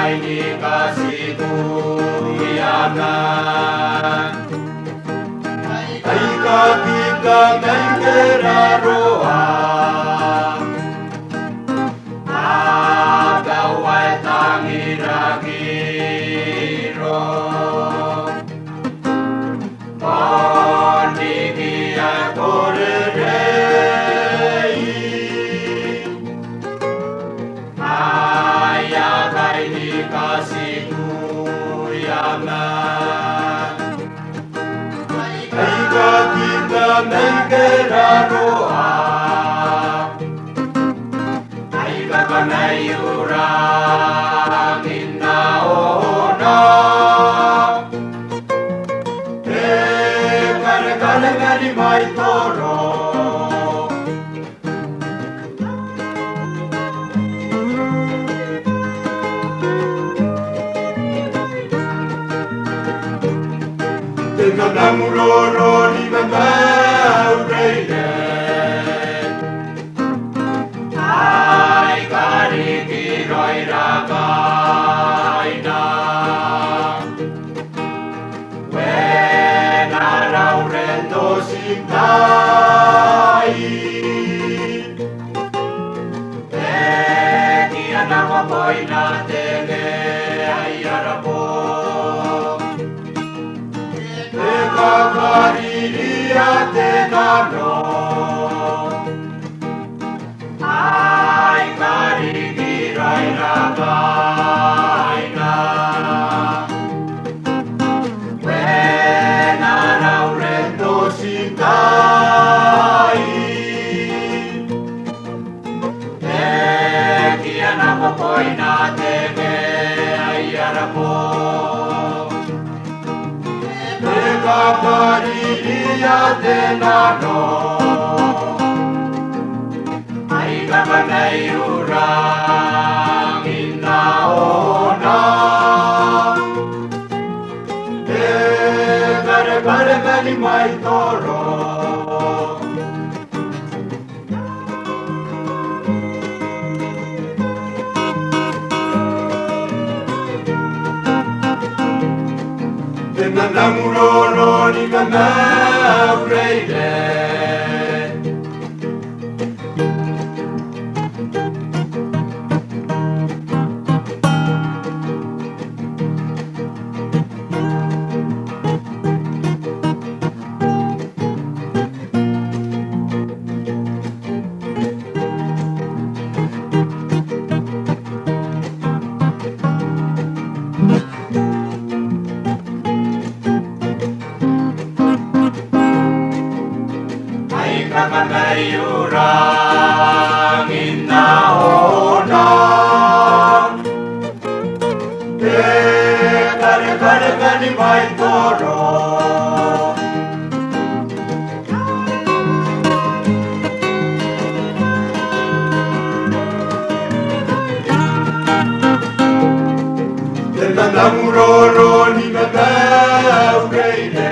ini kasihku iakan ai kaki kami keraroa agawai tangiragiro kondikia korerei ayakai dikasihku iakan Aika kita mengkeraroa Aika kanai urang inna ona kare ngari mai toro Tenang roro ni mamau reide Ai kari kiroi rakaina When arau rendo sintai Eki anama poina tege ai arapo Kavariria tenano Ai karigirai ragaina When arau rendo sintai Eki anama poina tege ai arapo Kavariria tenano Ai kakanai urang inna ona Kare kani mai toro Tenang roro ni mamau reide Kakanai urang inna ona Kare kani mai toro Tenang roro ni mamau reide